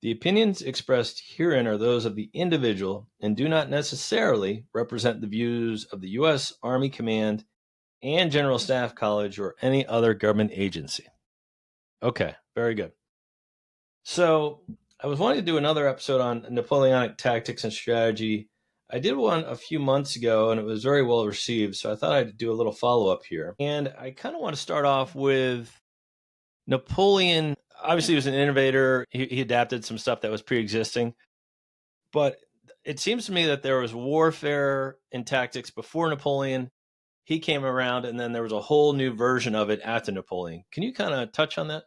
The opinions expressed herein are those of the individual and do not necessarily represent the views of the U.S. Army Command and General Staff College or any other government agency. Okay, very good. So I was wanting to do another episode on Napoleonic tactics and strategy. I did one a few months ago and it was very well received, so I thought I'd do a little follow-up here. And I kind of want to start off with Napoleon. Obviously, he was an innovator. He adapted some stuff that was pre-existing. But it seems to me that there was warfare and tactics before Napoleon. He came around, and then there was a whole new version of it after Napoleon. Can you kind of touch on that?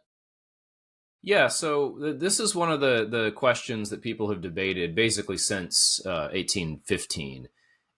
Yeah, so this is one of the questions that people have debated basically since 1815.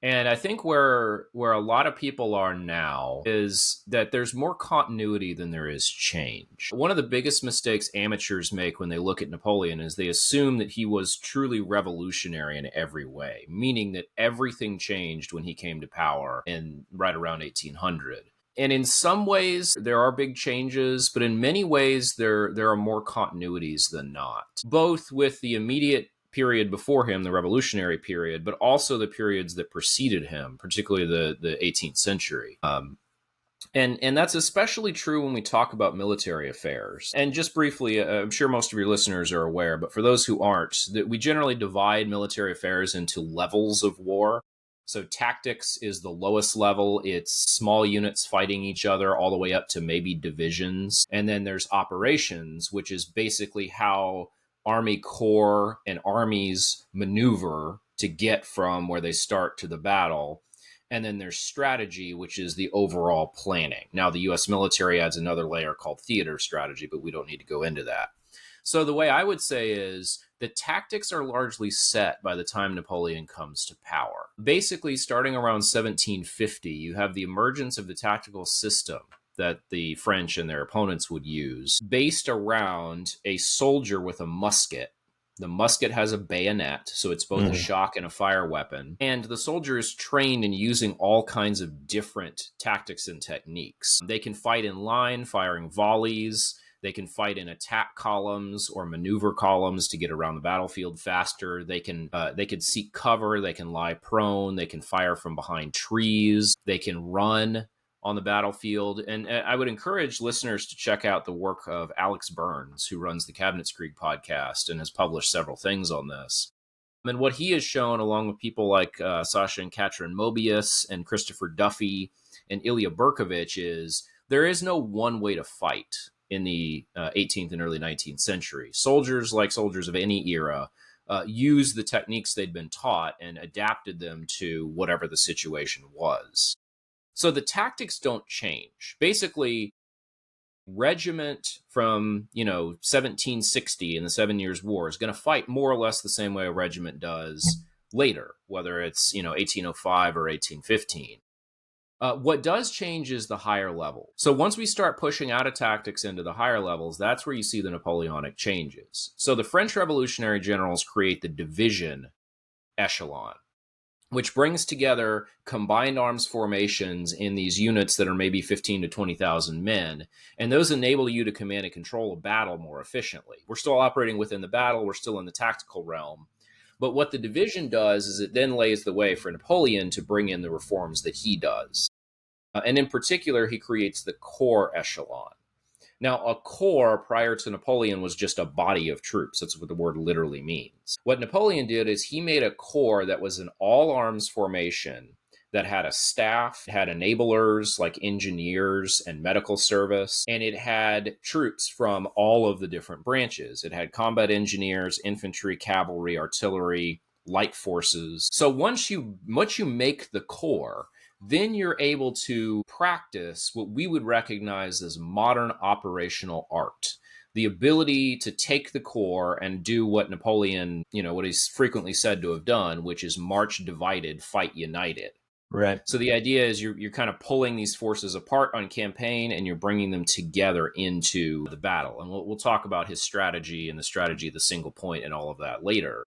And I think where a lot of people are now is that there's more continuity than there is change. One of the biggest mistakes amateurs make when they look at Napoleon is they assume that he was truly revolutionary in every way, meaning that everything changed when he came to power in right around 1800. And in some ways, there are big changes, but in many ways, there are more continuities than not, both with the immediate period before him, the revolutionary period, but also the periods that preceded him, particularly the 18th century. And that's especially true when we talk about military affairs. And just briefly, I'm sure most of your listeners are aware, but for those who aren't, that we generally divide military affairs into levels of war. So tactics is the lowest level. It's small units fighting each other all the way up to maybe divisions. And then there's operations, which is basically how Army Corps and armies maneuver to get from where they start to the battle. And then there's strategy, which is the overall planning. Now, the U.S. military adds another layer called theater strategy, but we don't need to go into that. So the way I would say is the tactics are largely set by the time Napoleon comes to power. Basically, starting around 1750, you have the emergence of the tactical system that the French and their opponents would use, based around a soldier with a musket. The musket has a bayonet, so it's both a shock and a fire weapon. And the soldier is trained in using all kinds of different tactics and techniques. They can fight in line, firing volleys. They can fight in attack columns or maneuver columns to get around the battlefield faster. They can seek cover. They can lie prone. They can fire from behind trees. They can run on the battlefield. And I would encourage listeners to check out the work of Alex Burns, who runs the Kabinetskrieg podcast and has published several things on this. And what he has shown, along with people like Sasha and Katrin Mobius and Christopher Duffy and Ilya Berkovich, is there is no one way to fight in the 18th and early 19th century. Soldiers, like soldiers of any era, used the techniques they'd been taught and adapted them to whatever the situation was. So the tactics don't change. Basically, regiment from 1760 in the 7 Years' War is going to fight more or less the same way a regiment does later, whether it's 1805 or 1815. What does change is the higher level. So once we start pushing out of tactics into the higher levels, that's where you see the Napoleonic changes. So the French revolutionary generals create the division echelon, which brings together combined arms formations in these units that are maybe 15 to 20,000 men. And those enable you to command and control a battle more efficiently. We're still operating within the battle. We're still in the tactical realm. But what the division does is it then lays the way for Napoleon to bring in the reforms that he does. And in particular, he creates the corps echelon. Now, a corps prior to Napoleon was just a body of troops. That's what the word literally means. What Napoleon did is he made a corps that was an all-arms formation that had a staff, had enablers like engineers and medical service, and it had troops from all of the different branches. It had combat engineers, infantry, cavalry, artillery, light forces. So once you make the corps, then you're able to practice what we would recognize as modern operational art. The ability to take the corps and do what Napoleon, what he's frequently said to have done, which is march divided, fight united. Right. So the idea is you're kind of pulling these forces apart on campaign and you're bringing them together into the battle. And we'll talk about his strategy and the strategy of the single point and all of that later.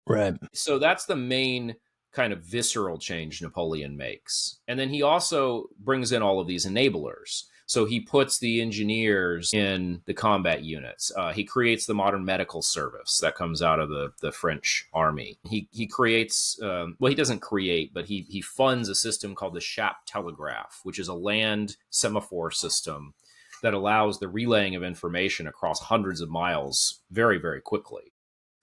Right. So that's the main kind of visceral change Napoleon makes. And then he also brings in all of these enablers. So he puts the engineers in the combat units. He creates the modern medical service that comes out of the French army. He creates, well, he doesn't create, but he funds a system called the Chappe Telegraph, which is a land semaphore system that allows the relaying of information across hundreds of miles very, very quickly.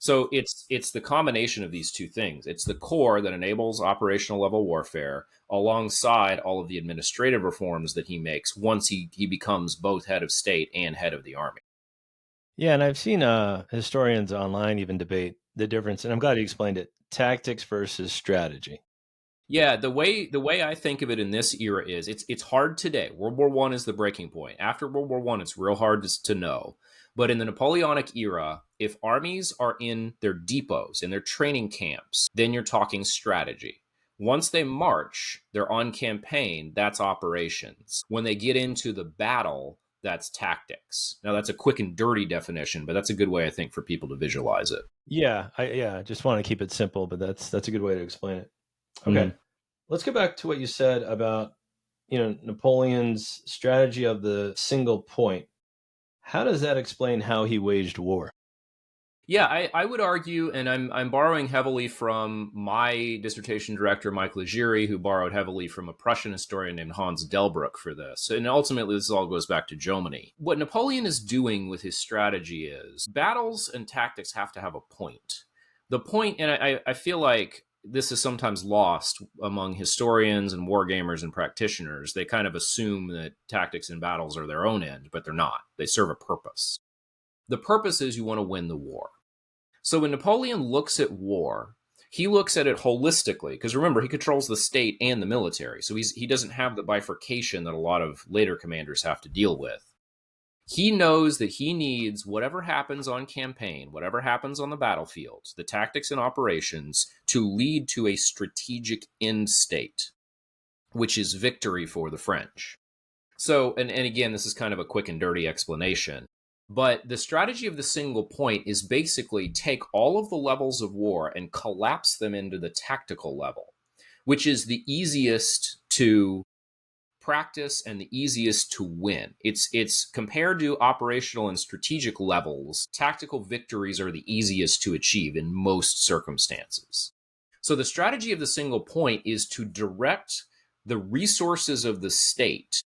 So it's the combination of these two things. It's the core that enables operational level warfare alongside all of the administrative reforms that he makes once he becomes both head of state and head of the army. Yeah, and I've seen historians online even debate the difference, and I'm glad you explained it. Tactics versus strategy. Yeah, the way I think of it in this era is it's hard today. World War One is the breaking point. After World War One, it's real hard to know. But in the Napoleonic era, if armies are in their depots, in their training camps, then you're talking strategy. Once they march, they're on campaign, that's operations. When they get into the battle, that's tactics. Now that's a quick and dirty definition, but that's a good way I think for people to visualize it. Yeah, I just want to keep it simple, but that's a good way to explain it. Okay, Mhm. let's go back to what you said about Napoleon's strategy of the single point. How does that explain how he waged war? Yeah, I would argue, and I'm borrowing heavily from my dissertation director, Mike Legere, who borrowed heavily from a Prussian historian named Hans Delbruck for this. And ultimately, this all goes back to Germany. What Napoleon is doing with his strategy is battles and tactics have to have a point. The point, and I feel like this is sometimes lost among historians and wargamers and practitioners. They kind of assume that tactics and battles are their own end, but they're not. They serve a purpose. The purpose is you want to win the war. So when Napoleon looks at war, he looks at it holistically because remember he controls the state and the military. So he doesn't have the bifurcation that a lot of later commanders have to deal with. He knows that he needs whatever happens on campaign, whatever happens on the battlefield, the tactics and operations to lead to a strategic end state, which is victory for the French. So, and again, this is kind of a quick and dirty explanation. But the strategy of the single point is basically take all of the levels of war and collapse them into the tactical level, which is the easiest to practice and the easiest to win. It's compared to operational and strategic levels, tactical victories are the easiest to achieve in most circumstances. So the strategy of the single point is to direct the resources of the state,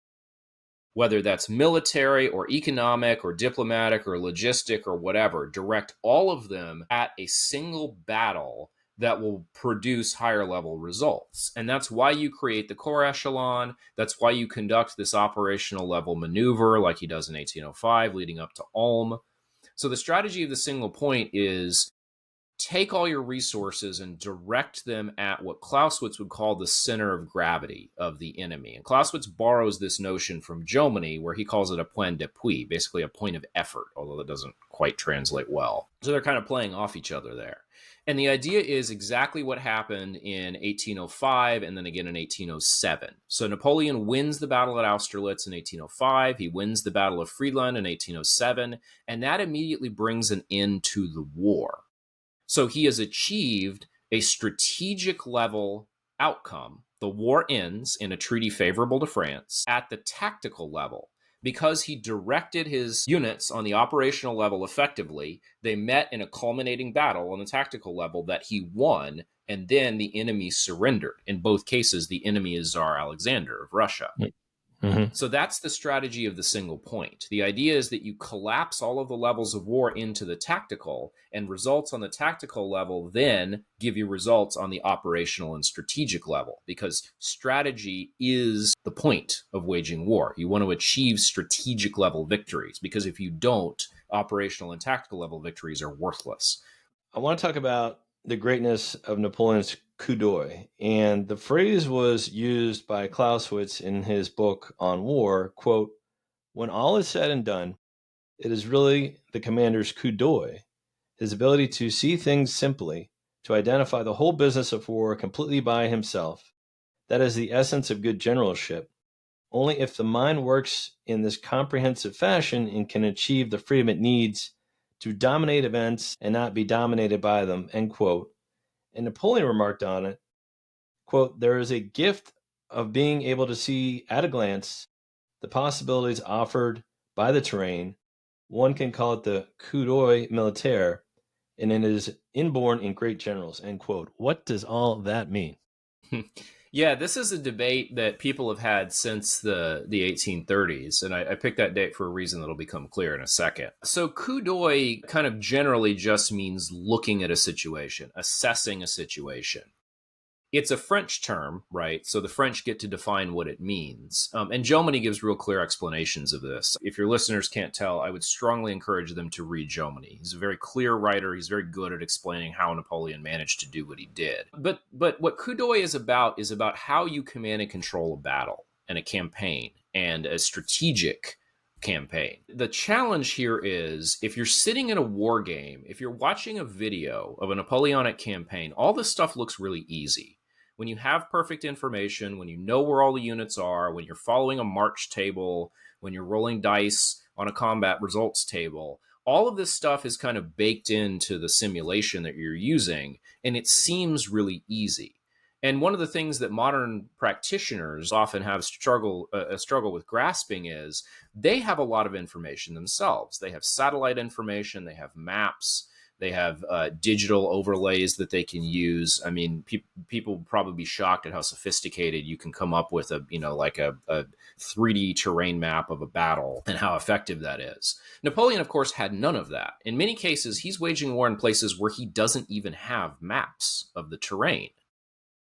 whether that's military or economic or diplomatic or logistic or whatever, direct all of them at a single battle that will produce higher level results. And that's why you create the corps echelon. That's why you conduct this operational level maneuver like he does in 1805 leading up to Ulm. So the strategy of the single point is take all your resources and direct them at what Clausewitz would call the center of gravity of the enemy. And Clausewitz borrows this notion from Jomini, where he calls it a point d'appui, basically a point of effort, although that doesn't quite translate well. So they're kind of playing off each other there. And the idea is exactly what happened in 1805 and then again in 1807. So Napoleon wins the battle at Austerlitz in 1805. He wins the Battle of Friedland in 1807. And that immediately brings an end to the war. So he has achieved a strategic level outcome. The war ends in a treaty favorable to France at the tactical level. Because he directed his units on the operational level effectively, they met in a culminating battle on the tactical level that he won, and then the enemy surrendered. In both cases, the enemy is Tsar Alexander of Russia. Mm-hmm. So that's the strategy of the single point. The idea is that you collapse all of the levels of war into the tactical, and results on the tactical level then give you results on the operational and strategic level, because strategy is the point of waging war. You want to achieve strategic level victories, because if you don't, operational and tactical level victories are worthless. I want to talk about the greatness of Napoleon's coup d'oeil. And the phrase was used by Clausewitz in his book on war, quote, when all is said and done, it is really the commander's coup d'oeil, his ability to see things simply, to identify the whole business of war completely by himself. That is the essence of good generalship. Only if the mind works in this comprehensive fashion and can achieve the freedom it needs to dominate events and not be dominated by them, end quote. And Napoleon remarked on it, quote, there is a gift of being able to see at a glance the possibilities offered by the terrain. One can call it the coup d'oeil militaire, and it is inborn in great generals, end quote. What does all that mean? Yeah, this is a debate that people have had since the 1830s, and I picked that date for a reason that'll become clear in a second. So, coup d'oeil kind of generally just means looking at a situation, assessing a situation. It's a French term, right? So the French get to define what it means. And Jomini gives real clear explanations of this. If your listeners can't tell, I would strongly encourage them to read Jomini. He's a very clear writer. He's very good at explaining how Napoleon managed to do what he did. But what coup d'oeil is about how you command and control a battle and a campaign and a strategic campaign. The challenge here is if you're sitting in a war game, if you're watching a video of a Napoleonic campaign, all this stuff looks really easy. When you have perfect information, when you know where all the units are, when you're following a march table, when you're rolling dice on a combat results table, all of this stuff is kind of baked into the simulation that you're using, and it seems really easy. And one of the things that modern practitioners often have a struggle with grasping is they have a lot of information themselves. They have satellite information, they have maps, they have digital overlays that they can use. I mean, people will probably be shocked at how sophisticated you can come up with a 3D terrain map of a battle and how effective that is. Napoleon, of course, had none of that. In many cases, he's waging war in places where he doesn't even have maps of the terrain.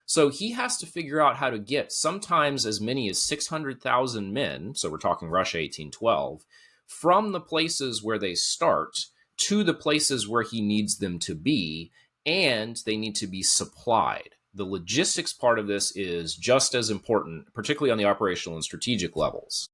So he has to figure out how to get sometimes as many as 600,000 men, so we're talking Russia 1812, from the places where they start to the places where he needs them to be, and they need to be supplied. The logistics part of this is just as important, particularly on the operational and strategic levels.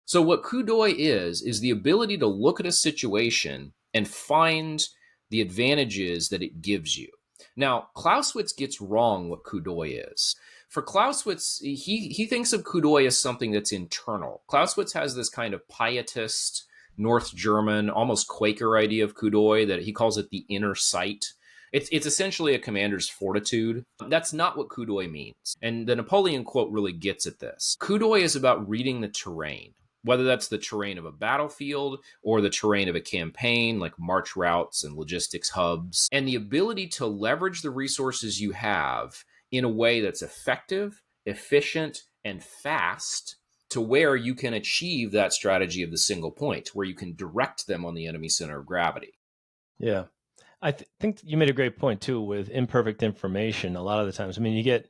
So what coup d'oeil is the ability to look at a situation and find the advantages that it gives you. Now, Clausewitz gets wrong what coup d'oeil is. For Clausewitz, he thinks of coup d'oeil as something that's internal. Clausewitz has this kind of pietist, North German, almost Quaker idea of coup d'oeil that he calls it the inner sight. It's essentially a commander's fortitude. That's not what coup d'oeil means. And the Napoleon quote really gets at this. Coup d'oeil is about reading the terrain, whether that's the terrain of a battlefield or the terrain of a campaign, like march routes and logistics hubs, and the ability to leverage the resources you have in a way that's effective, efficient, and fast to where you can achieve that strategy of the single point, where you can direct them on the enemy center of gravity. Yeah. I think you made a great point too with imperfect information. A lot of the times, I mean, you get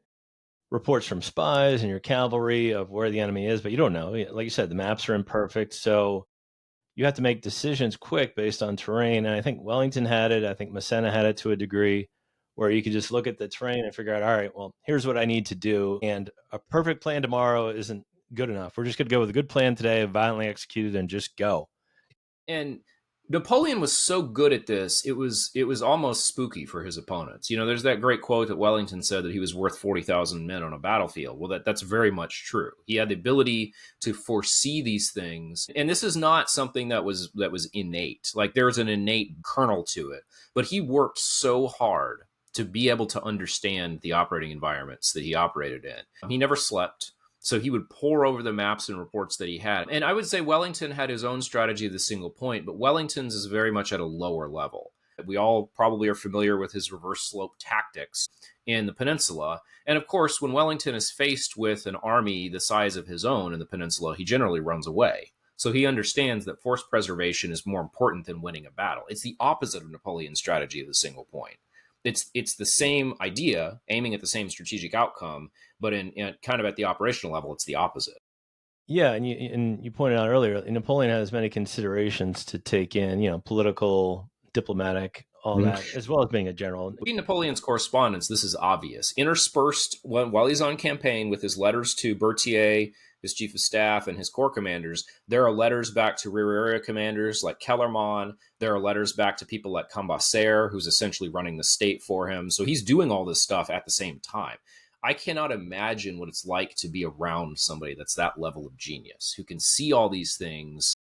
reports from spies and your cavalry of where the enemy is, but you don't know. Like you said, the maps are imperfect. So you have to make decisions quick based on terrain. And I think Wellington had it. I think Massena had it to a degree where you could just look at the terrain and figure out, all right, well, here's what I need to do. And a perfect plan tomorrow isn't good enough. We're just going to go with a good plan today, violently executed, and just go. And Napoleon was so good at this, it was almost spooky for his opponents. You know, there's that great quote that Wellington said that he was worth 40,000 men on a battlefield. Well, that's very much true. He had the ability to foresee these things, and this is not something that was innate. Like there was an innate kernel to it, but he worked so hard to be able to understand the operating environments that he operated in. He never slept. So he would pore over the maps and reports that he had. And I would say Wellington had his own strategy of the single point, but Wellington's is very much at a lower level. We all probably are familiar with his reverse slope tactics in the peninsula. And of course, when Wellington is faced with an army the size of his own in the peninsula, he generally runs away. So he understands that force preservation is more important than winning a battle. It's the opposite of Napoleon's strategy of the single point. It's the same idea, aiming at the same strategic outcome, but in kind of at the operational level, it's the opposite. Yeah, and you pointed out earlier, Napoleon has many considerations to take in, political, diplomatic, all that, as well as being a general. In Napoleon's correspondence, this is obvious. Interspersed while he's on campaign with his letters to Berthier, his chief of staff, and his corps commanders, there are letters back to rear area commanders like Kellerman. There are letters back to people like Cambaceres, who's essentially running the state for him. So he's doing all this stuff at the same time. I cannot imagine what it's like to be around somebody that's that level of genius, who can see all these things,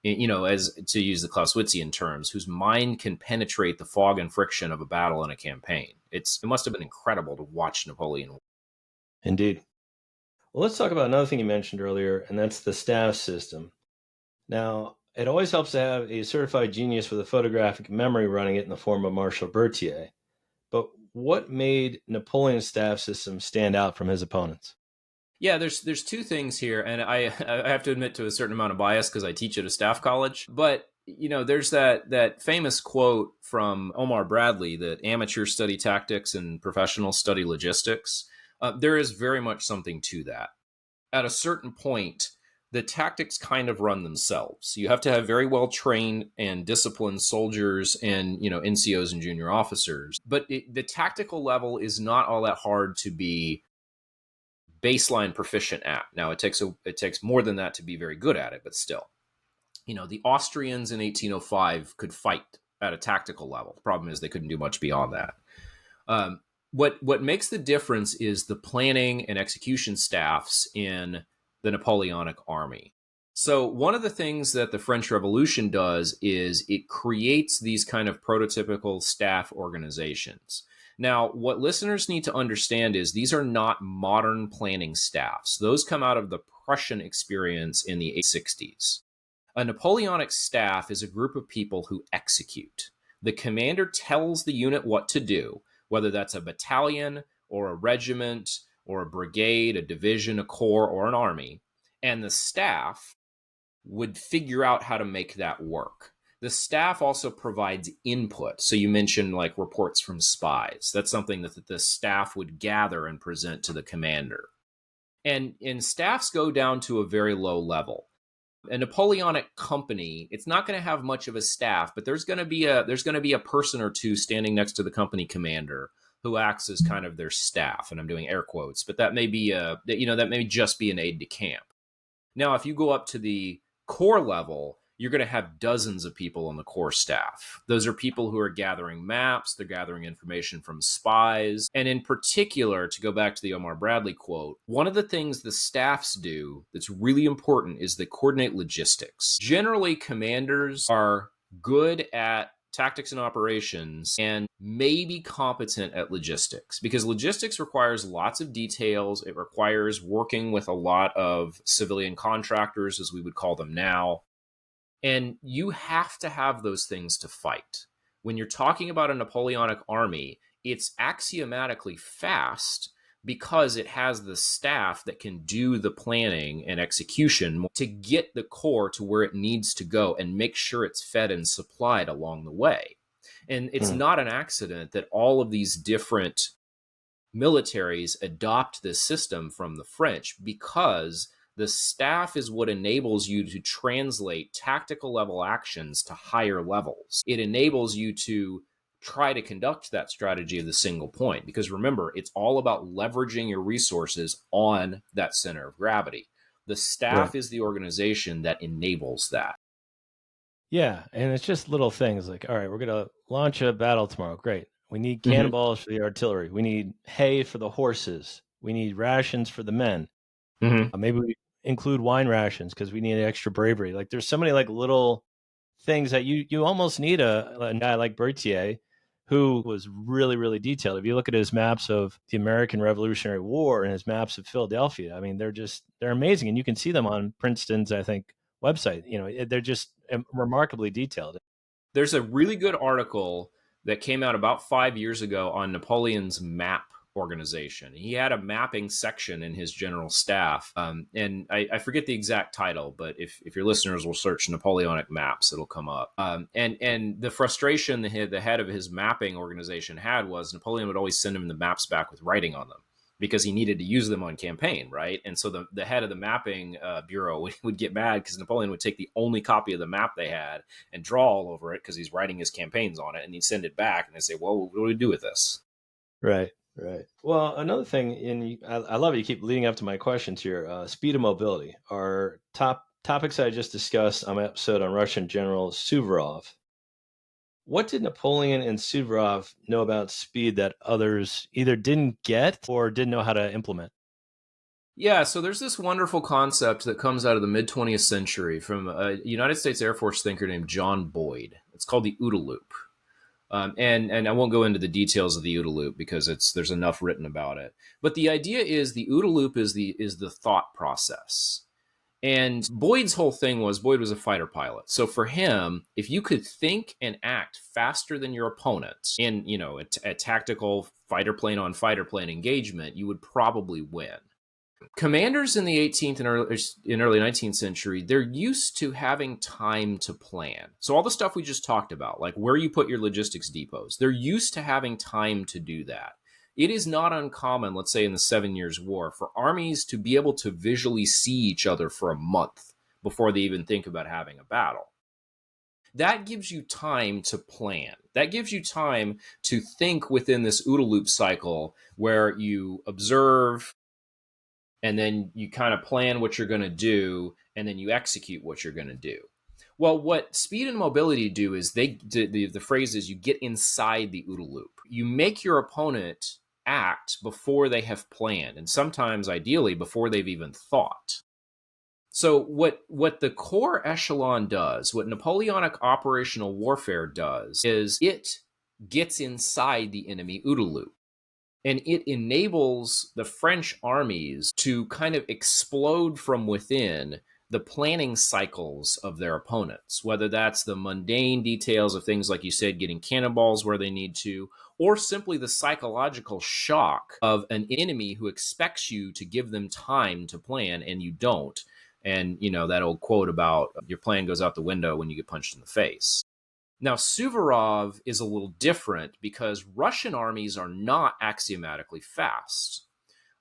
as to use the Clausewitzian terms, whose mind can penetrate the fog and friction of a battle and a campaign. It must have been incredible to watch Napoleon. Indeed. Well, let's talk about another thing you mentioned earlier, and that's the staff system. Now, it always helps to have a certified genius with a photographic memory running it in the form of Marshal Berthier. But what made Napoleon's staff system stand out from his opponents? Yeah, there's two things here, and I have to admit to a certain amount of bias because I teach at a staff college. But there's that famous quote from Omar Bradley that amateurs study tactics and professionals study logistics. There is very much something to that. At a certain point, the tactics kind of run themselves. You have to have very well trained and disciplined soldiers and NCOs and junior officers. But the tactical level is not all that hard to be baseline proficient at. Now it takes more than that to be very good at it, but still, the Austrians in 1805 could fight at a tactical level. The problem is they couldn't do much beyond that. What makes the difference is the planning and execution staffs in the Napoleonic army. So one of the things that the French Revolution does is it creates these kind of prototypical staff organizations. Now, what listeners need to understand is these are not modern planning staffs. Those come out of the Prussian experience in the 60s. A Napoleonic staff is a group of people who execute. The commander tells the unit what to do, whether that's a battalion or a regiment or a brigade, a division, a corps, or an army, and the staff would figure out how to make that work. The staff also provides input. So you mentioned like reports from spies. That's something that the staff would gather and present to the commander. And staffs go down to a very low level. A Napoleonic company, it's not going to have much of a staff, but there's going to be a person or two standing next to the company commander who acts as kind of their staff. And I'm doing air quotes, but that may just be an aide de camp. Now, if you go up to the corps level, you're going to have dozens of people on the corps staff. Those are people who are gathering maps, they're gathering information from spies. And in particular, to go back to the Omar Bradley quote, one of the things the staffs do that's really important is they coordinate logistics. Generally, commanders are good at tactics and operations and maybe competent at logistics, because logistics requires lots of details. It requires working with a lot of civilian contractors, as we would call them now. And you have to have those things to fight. When you're talking about a Napoleonic army, it's axiomatically fast because it has the staff that can do the planning and execution to get the corps to where it needs to go and make sure it's fed and supplied along the way. And it's not an accident that all of these different militaries adopt this system from the French, because the staff is what enables you to translate tactical level actions to higher levels. It enables you to try to conduct that strategy of the single point, because remember, it's all about leveraging your resources on that center of gravity. The staff is the organization that enables that. Yeah, and it's just little things like, all right, we're going to launch a battle tomorrow. Great. We need cannonballs for the artillery. We need hay for the horses. We need rations for the men. Maybe we include wine rations because we need extra bravery. Like there's so many like little things that you almost need a guy like Berthier, who was really, really detailed. If you look at his maps of the American Revolutionary War and his maps of Philadelphia, I mean, they're amazing. And you can see them on Princeton's, I think, website. They're just remarkably detailed. There's a really good article that came out about 5 years ago on Napoleon's map organization. He had a mapping section in his general staff. And I forget the exact title, but if your listeners will search Napoleonic maps, it'll come up. And the frustration the head of his mapping organization had was Napoleon would always send him the maps back with writing on them, because he needed to use them on campaign, right? And so the head of the mapping bureau would get mad because Napoleon would take the only copy of the map they had and draw all over it because he's writing his campaigns on it, and he'd send it back, and they'd say, well, what do we do with this? Right. Well, another thing, and I love it, you keep leading up to my questions here. Speed and mobility are topics I just discussed on my episode on Russian General Suvorov. What did Napoleon and Suvorov know about speed that others either didn't get or didn't know how to implement? Yeah, so there's this wonderful concept that comes out of the mid 20th century from a United States Air Force thinker named John Boyd. It's called the OODA loop. And I won't go into the details of the OODA loop because there's enough written about it. But the idea is the OODA loop is the thought process. And Boyd's whole thing was Boyd was a fighter pilot. So for him, if you could think and act faster than your opponent in, a tactical fighter plane on fighter plane engagement, you would probably win. Commanders in the 18th and early 19th century, they're used to having time to plan. So all the stuff we just talked about, like where you put your logistics depots, they're used to having time to do that. It is not uncommon, let's say in the 7 Years' War, for armies to be able to visually see each other for a month before they even think about having a battle. That gives you time to plan. That gives you time to think within this OODA loop cycle where you observe, and then you kind of plan what you're going to do, and then you execute what you're going to do. Well, what speed and mobility do is the phrase is you get inside the OODA loop. You make your opponent act before they have planned, and sometimes, ideally, before they've even thought. So what the core echelon does, what Napoleonic operational warfare does, is it gets inside the enemy OODA loop. And it enables the French armies to kind of explode from within the planning cycles of their opponents, whether that's the mundane details of things like you said, getting cannonballs where they need to, or simply the psychological shock of an enemy who expects you to give them time to plan and you don't. And, that old quote about your plan goes out the window when you get punched in the face. Now, Suvorov is a little different because Russian armies are not axiomatically fast.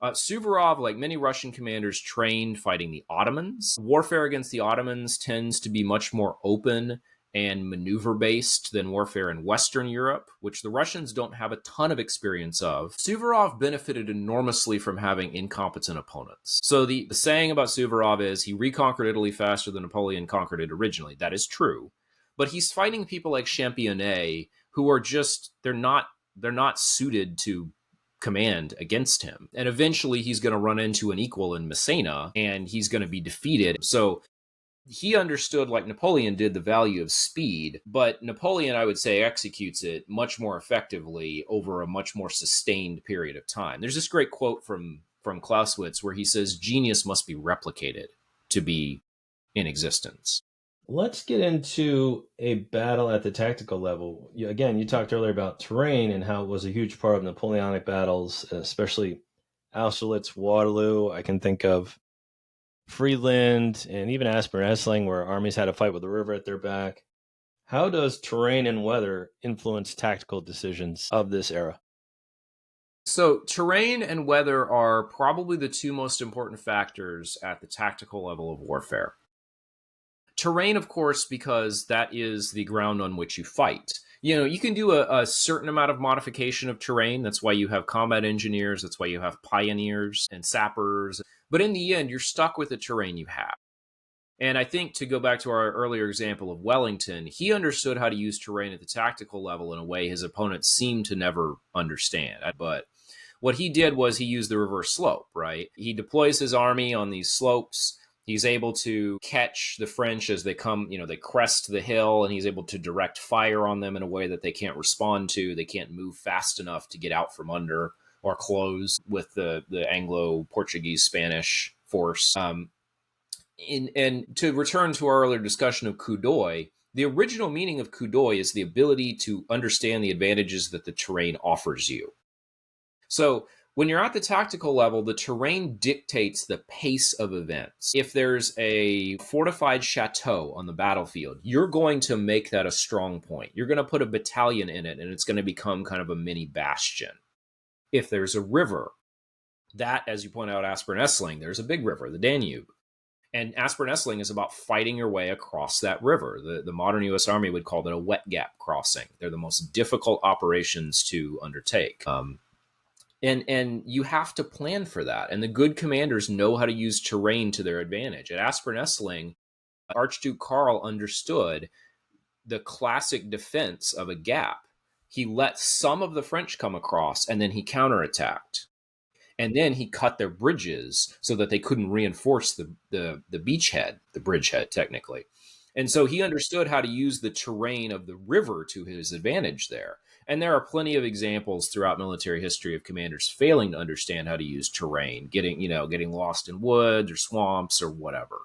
Suvorov, like many Russian commanders, trained fighting the Ottomans. Warfare against the Ottomans tends to be much more open and maneuver-based than warfare in Western Europe, which the Russians don't have a ton of experience of. Suvorov benefited enormously from having incompetent opponents. So the saying about Suvorov is he reconquered Italy faster than Napoleon conquered it originally. That is true. But he's fighting people like Championnet who are just, they're not suited to command against him. And eventually he's going to run into an equal in Messina and he's going to be defeated. So he understood, like Napoleon did, the value of speed, but Napoleon, I would say, executes it much more effectively over a much more sustained period of time. There's this great quote from Clausewitz where he says, genius must be replicated to be in existence. Let's get into a battle at the tactical level. Again, you talked earlier about terrain and how it was a huge part of Napoleonic battles, especially Austerlitz, Waterloo. I can think of Friedland and even Aspern-Essling, where armies had to fight with the river at their back. How does terrain and weather influence tactical decisions of this era? So terrain and weather are probably the two most important factors at the tactical level of warfare. Terrain, of course, because that is the ground on which you fight. You can do a certain amount of modification of terrain. That's why you have combat engineers. That's why you have pioneers and sappers. But in the end, you're stuck with the terrain you have. And I think, to go back to our earlier example of Wellington, he understood how to use terrain at the tactical level in a way his opponents seemed to never understand. But what he did was he used the reverse slope, right? He deploys his army on these slopes. He's able to catch the French as they come, they crest the hill, and he's able to direct fire on them in a way that they can't respond to. They can't move fast enough to get out from under or close with the Anglo-Portuguese Spanish force. And to return to our earlier discussion of coup d'oeil, the original meaning of coup d'oeil is the ability to understand the advantages that the terrain offers you. So when you're at the tactical level, the terrain dictates the pace of events. If there's a fortified chateau on the battlefield, you're going to make that a strong point. You're going to put a battalion in it, and it's going to become kind of a mini bastion. If there's a river, that, as you point out, Aspern-Essling, there's a big river, the Danube. And Aspern-Essling is about fighting your way across that river. The modern U.S. Army would call that a wet gap crossing. They're the most difficult operations to undertake. And you have to plan for that. And the good commanders know how to use terrain to their advantage. At Aspern-Essling, Archduke Karl understood the classic defense of a gap. He let some of the French come across, and then he counterattacked. And then he cut their bridges so that they couldn't reinforce the beachhead, the bridgehead, technically. And so he understood how to use the terrain of the river to his advantage there. And there are plenty of examples throughout military history of commanders failing to understand how to use terrain, getting lost in woods or swamps or whatever.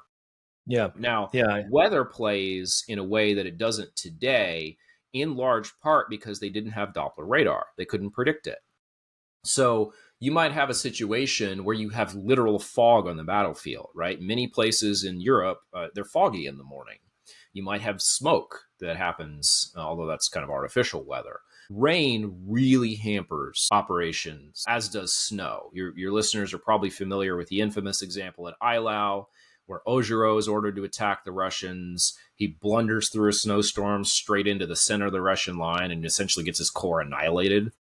Yeah. Now, Yeah. weather plays in a way that it doesn't today, in large part because they didn't have Doppler radar. They couldn't predict it. So you might have a situation where you have literal fog on the battlefield, right? Many places in Europe, they're foggy in the morning. You might have smoke that happens, although that's kind of artificial weather. Rain really hampers operations, as does snow. Your listeners are probably familiar with the infamous example at Eylau, where Augereau is ordered to attack the Russians. He blunders through a snowstorm straight into the center of the Russian line and essentially gets his corps annihilated.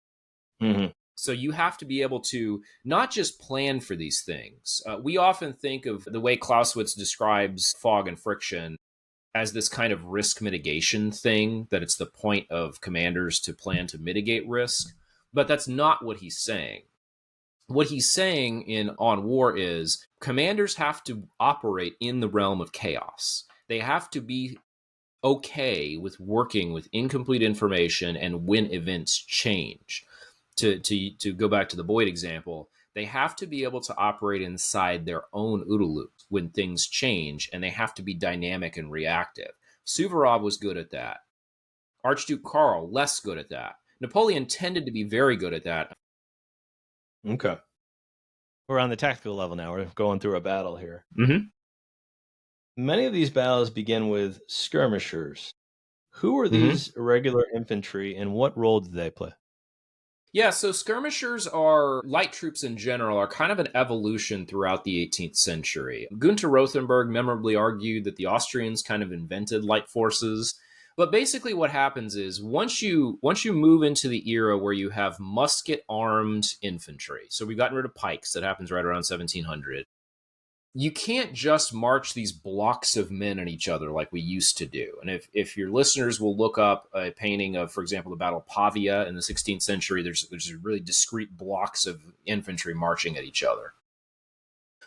Mm-hmm. So you have to be able to not just plan for these things. We often think of the way Clausewitz describes fog and friction as this kind of risk mitigation thing, that it's the point of commanders to plan to mitigate risk. But that's not what he's saying. What he's saying in On War is commanders have to operate in the realm of chaos. They have to be okay with working with incomplete information and when events change. To go back to the Boyd example, they have to be able to operate inside their own OODA loop when things change, and they have to be dynamic and reactive. Suvorov was good at that. Archduke Karl, less good at that. Napoleon tended to be very good at that. Okay. We're on the tactical level now. We're going through a battle here. Mm-hmm. Many of these battles begin with skirmishers. Who are these irregular infantry, and what role do they play? Yeah, so skirmishers are light troops in general, are kind of an evolution throughout the 18th century. Gunther Rothenberg memorably argued that the Austrians kind of invented light forces. But basically what happens is once you move into the era where you have musket armed infantry, so we've gotten rid of pikes, that happens right around 1700. You can't just march these blocks of men at each other like we used to do. And if your listeners will look up a painting of, for example, the Battle of Pavia in the 16th century, there's really discrete blocks of infantry marching at each other.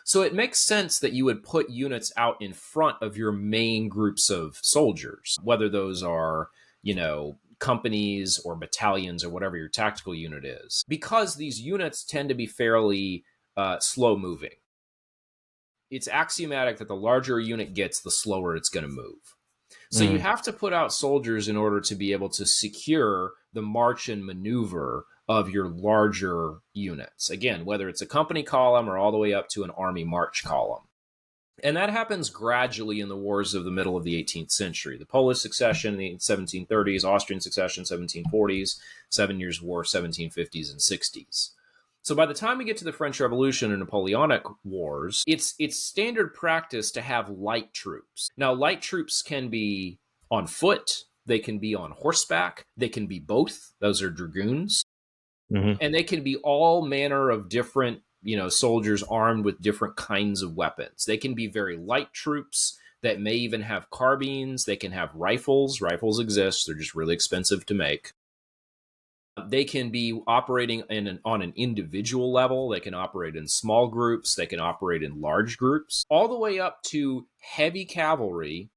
So it makes sense that you would put units out in front of your main groups of soldiers, whether those are, companies or battalions or whatever your tactical unit is, because these units tend to be fairly slow moving. It's axiomatic that the larger a unit gets, the slower it's going to move. So you have to put out soldiers in order to be able to secure the march and maneuver of your larger units. Again, whether it's a company column or all the way up to an army march column. And that happens gradually in the wars of the middle of the 18th century. The Polish succession in the 1730s, Austrian succession 1740s, 7 Years' War 1750s and 60s. So by the time we get to the French Revolution and Napoleonic Wars, it's standard practice to have light troops. Now, light troops can be on foot, they can be on horseback, they can be both. Those are dragoons. Mm-hmm. And they can be all manner of different, soldiers armed with different kinds of weapons. They can be very light troops that may even have carbines. They can have rifles. Rifles exist. They're just really expensive to make. They can be operating on an individual level. They can operate in small groups. They can operate in large groups, all the way up to heavy cavalry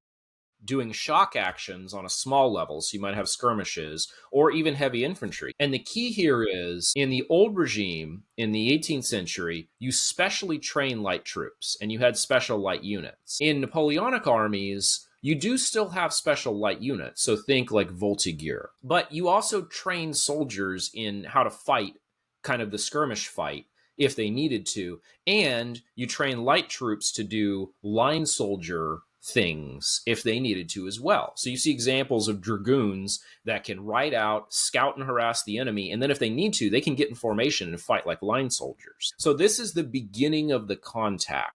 doing shock actions on a small level. So you might have skirmishes or even heavy infantry. And the key here is in the old regime, in the 18th century, you specially train light troops and you had special light units. In Napoleonic armies, you do still have special light units, so think like Voltigeur. But you also train soldiers in how to fight, kind of the skirmish fight, if they needed to. And you train light troops to do line soldier things if they needed to as well. So you see examples of dragoons that can ride out, scout and harass the enemy, and then if they need to, they can get in formation and fight like line soldiers. So this is the beginning of the contact.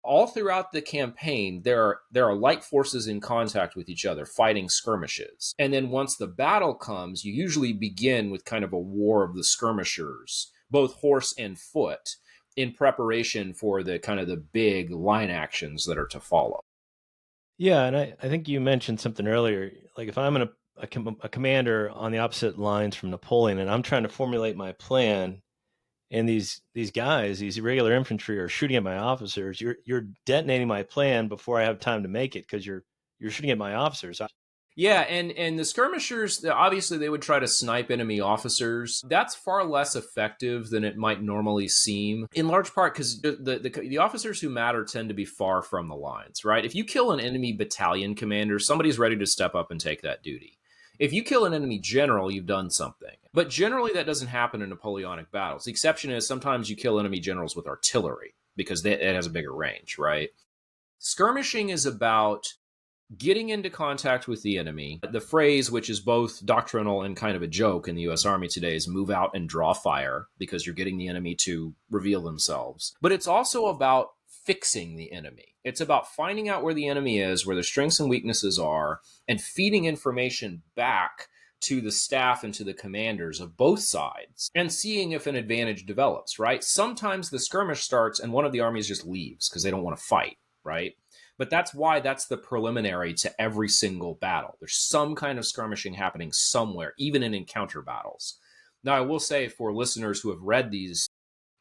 All throughout the campaign, there are light forces in contact with each other, fighting skirmishes. And then once the battle comes, you usually begin with kind of a war of the skirmishers, both horse and foot, in preparation for the kind of the big line actions that are to follow. Yeah, and I think you mentioned something earlier. Like if I'm a commander on the opposite lines from Napoleon, and I'm trying to formulate my plan, and these guys, these irregular infantry, are shooting at my officers, you're detonating my plan before I have time to make it because you're you're shooting at my officers. Yeah, and the skirmishers, obviously they would try to snipe enemy officers. That's far less effective than it might normally seem, in large part because the officers who matter tend to be far from the lines, right? If you kill an enemy battalion commander, somebody's ready to step up and take that duty. If you kill an enemy general, you've done something. But generally that doesn't happen in Napoleonic battles. The exception is sometimes you kill enemy generals with artillery because it has a bigger range, right? Skirmishing is about getting into contact with the enemy. The phrase, which is both doctrinal and kind of a joke in the US Army today, is move out and draw fire, because you're getting the enemy to reveal themselves. But it's also about fixing the enemy. It's about finding out where the enemy is, where their strengths and weaknesses are, and feeding information back to the staff and to the commanders of both sides and seeing if an advantage develops, right? Sometimes the skirmish starts and one of the armies just leaves because they don't want to fight, right? But that's why that's the preliminary to every single battle. There's some kind of skirmishing happening somewhere, even in encounter battles. Now, I will say for listeners who have read these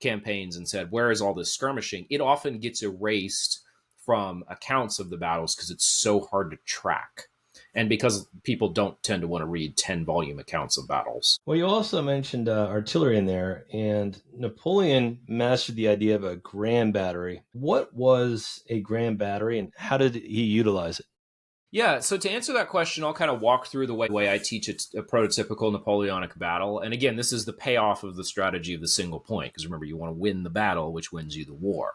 campaigns and said, where is all this skirmishing? It often gets erased from accounts of the battles because it's so hard to track. And because people don't tend to want to read 10-volume accounts of battles. Well, you also mentioned artillery in there, and Napoleon mastered the idea of a grand battery. What was a grand battery, and how did he utilize it? Yeah, so to answer that question, I'll kind of walk through the way I teach a prototypical Napoleonic battle. And again, this is the payoff of the strategy of the single point, because remember, you want to win the battle, which wins you the war.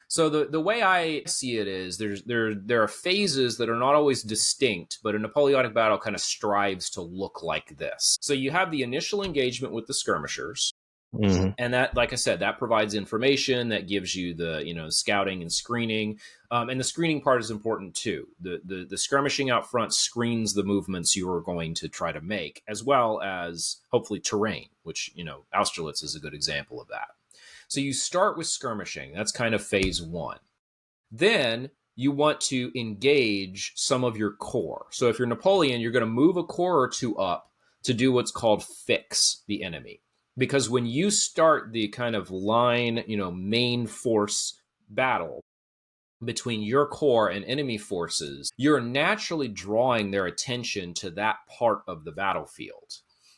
So the way I see it is there are phases that are not always distinct, but a Napoleonic battle kind of strives to look like this. So you have the initial engagement with the skirmishers. Mm-hmm. And that, like I said, that provides information, that gives you the scouting and screening. And the screening part is important too. The skirmishing out front screens the movements you are going to try to make, as well as hopefully terrain, which Austerlitz is a good example of that. So you start with skirmishing. That's kind of phase one. Then you want to engage some of your corps. So if you're Napoleon, you're going to move a corps or two up to do what's called fix the enemy. Because when you start the kind of line, main force battle between your corps and enemy forces, you're naturally drawing their attention to that part of the battlefield.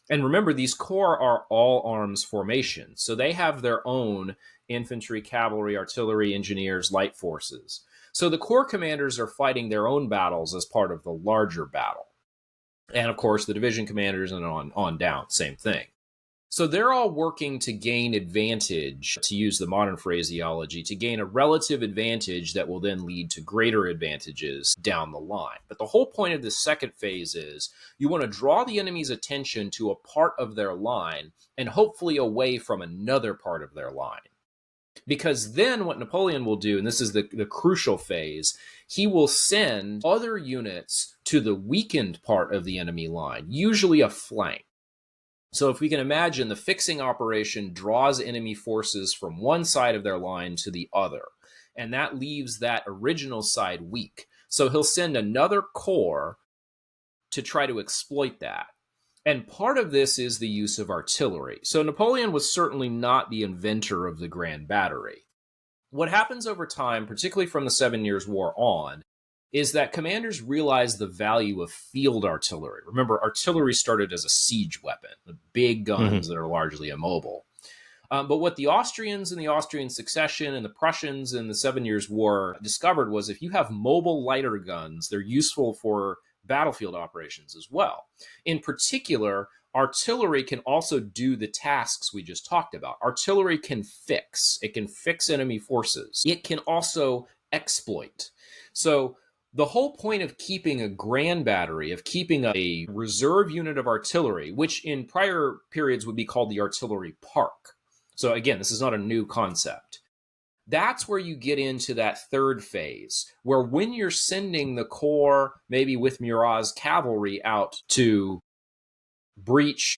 And remember, these corps are all arms formations, so they have their own infantry, cavalry, artillery, engineers, light forces. So the corps commanders are fighting their own battles as part of the larger battle. And of course, the division commanders and on down, same thing. So they're all working to gain advantage, to use the modern phraseology, to gain a relative advantage that will then lead to greater advantages down the line. But the whole point of this second phase is you want to draw the enemy's attention to a part of their line and hopefully away from another part of their line. Because then what Napoleon will do, and this is the crucial phase, he will send other units to the weakened part of the enemy line, usually a flank. So if we can imagine, the fixing operation draws enemy forces from one side of their line to the other, and that leaves that original side weak. So he'll send another corps to try to exploit that. And part of this is the use of artillery. So Napoleon was certainly not the inventor of the grand battery. What happens over time, particularly from the 7 Years' War on, is that commanders realize the value of field artillery. Remember, artillery started as a siege weapon, the big guns that are largely immobile. But what the Austrians in the Austrian succession and the Prussians in the 7 Years' War discovered was if you have mobile lighter guns, they're useful for battlefield operations as well. In particular, artillery can also do the tasks we just talked about. Artillery can fix. It can fix enemy forces. It can also exploit. So the whole point of keeping a grand battery, of keeping a reserve unit of artillery, which in prior periods would be called the artillery park. So again, this is not a new concept. That's where you get into that third phase, where when you're sending the corps, maybe with Murat's cavalry, out to breach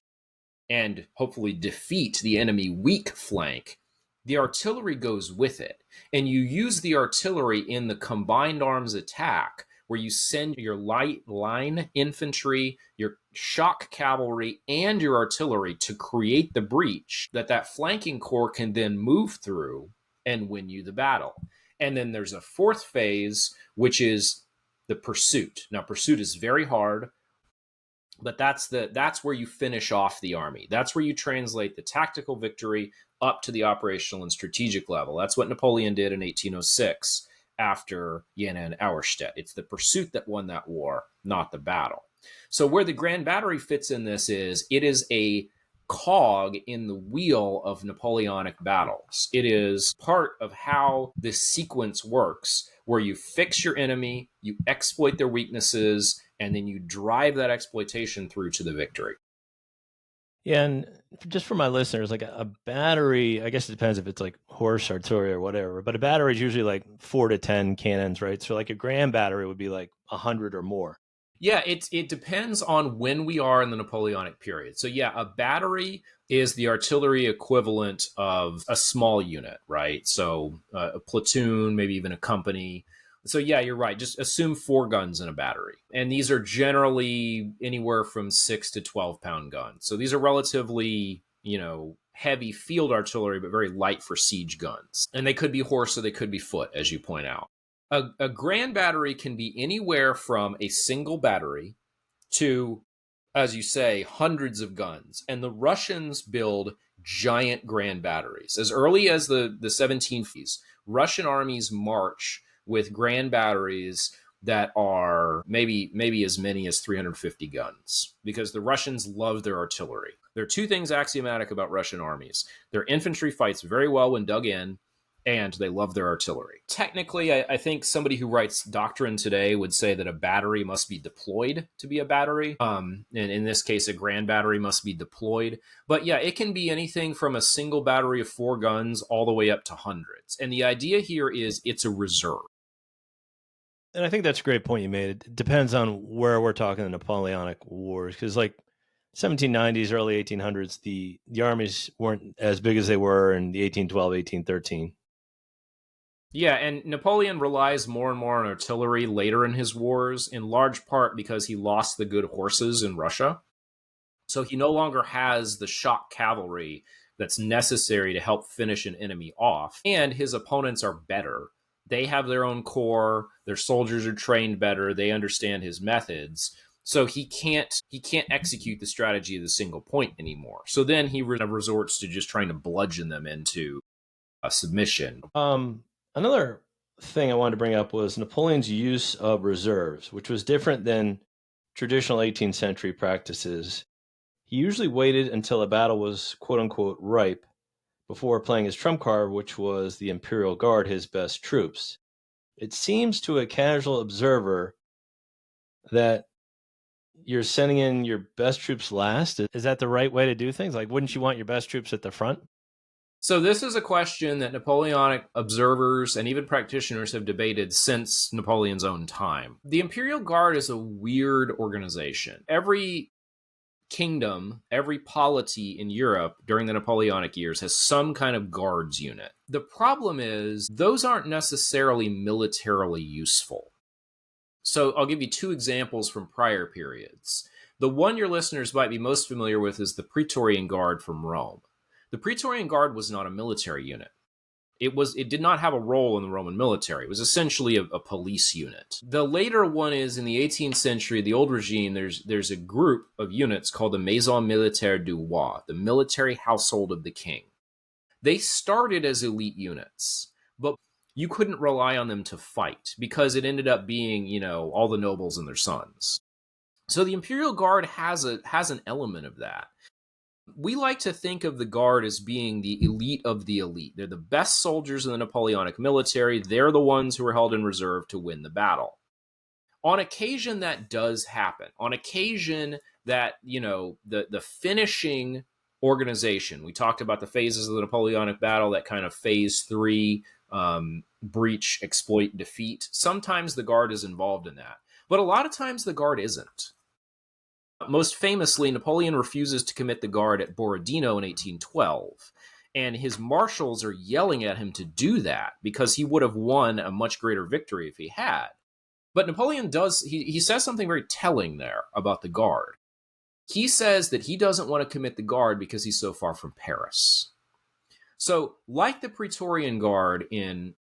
and hopefully defeat the enemy weak flank, the artillery goes with it. And you use the artillery in the combined arms attack, where you send your light line infantry, your shock cavalry, and your artillery to create the breach that flanking corps can then move through and win you the battle. And then there's a fourth phase, which is the pursuit. Now, pursuit is very hard, but that's where you finish off the army. That's where you translate the tactical victory up to the operational and strategic level. That's what Napoleon did in 1806 after Jena and Auerstedt. It's the pursuit that won that war, not the battle. So where the Grand Battery fits in this is it is a cog in the wheel of Napoleonic battles. It is part of how this sequence works, where you fix your enemy, you exploit their weaknesses, and then you drive that exploitation through to the victory. Yeah, and just for my listeners, like a battery, I guess it depends if it's like horse artillery or whatever, but a battery is usually like 4 to 10 cannons, right? So like a grand battery would be like 100 or more. Yeah, it depends on when we are in the Napoleonic period. So yeah, a battery is the artillery equivalent of a small unit, right? So a platoon, maybe even a company. So yeah, you're right. Just assume 4 guns in a battery. And these are generally anywhere from 6 to 12-pound guns. So these are relatively, heavy field artillery, but very light for siege guns. And they could be horse or they could be foot, as you point out. A grand battery can be anywhere from a single battery to, as you say, hundreds of guns. And the Russians build giant grand batteries. As early as the 1750s, Russian armies march with grand batteries that are maybe as many as 350 guns, because the Russians love their artillery. There are 2 things axiomatic about Russian armies. Their infantry fights very well when dug in, and they love their artillery. Technically, I think somebody who writes doctrine today would say that a battery must be deployed to be a battery. And in this case, a grand battery must be deployed. But yeah, it can be anything from a single battery of 4 guns all the way up to hundreds. And the idea here is it's a reserve. And I think that's a great point you made. It depends on where we're talking the Napoleonic Wars, because like 1790s, early 1800s, the armies weren't as big as they were in the 1812, 1813. Yeah, and Napoleon relies more and more on artillery later in his wars, in large part because he lost the good horses in Russia. So he no longer has the shock cavalry that's necessary to help finish an enemy off. And his opponents are better. They have their own corps, their soldiers are trained better, they understand his methods. So he can't execute the strategy of the single point anymore. So then he resorts to just trying to bludgeon them into a submission. Another thing I wanted to bring up was Napoleon's use of reserves, which was different than traditional 18th century practices. He usually waited until a battle was quote unquote ripe before playing his trump card, which was the Imperial Guard, his best troops. It seems to a casual observer that you're sending in your best troops last. Is that the right way to do things? Like, wouldn't you want your best troops at the front? So this is a question that Napoleonic observers and even practitioners have debated since Napoleon's own time. The Imperial Guard is a weird organization. Every kingdom, every polity in Europe during the Napoleonic years has some kind of guards unit. The problem is those aren't necessarily militarily useful. So I'll give you 2 examples from prior periods. The one your listeners might be most familiar with is the Praetorian Guard from Rome. The Praetorian Guard was not a military unit. It did not have a role in the Roman military. It was essentially a police unit. The later one is in the 18th century, the old regime, there's a group of units called the Maison Militaire du Roi, the military household of the king. They started as elite units, but you couldn't rely on them to fight because it ended up being, all the nobles and their sons. So the Imperial Guard has an element of that. We like to think of the Guard as being the elite of the elite. They're the best soldiers in the Napoleonic military. They're the ones who are held in reserve to win the battle. On occasion, that does happen. On occasion, that, the finishing organization, we talked about the phases of the Napoleonic battle, that kind of phase 3, breach, exploit, defeat. Sometimes the Guard is involved in that. But a lot of times the Guard isn't. Most famously, Napoleon refuses to commit the Guard at Borodino in 1812, and his marshals are yelling at him to do that because he would have won a much greater victory if he had. But Napoleon he says something very telling there about the Guard. He says that he doesn't want to commit the Guard because he's so far from Paris. So, like the Praetorian Guard in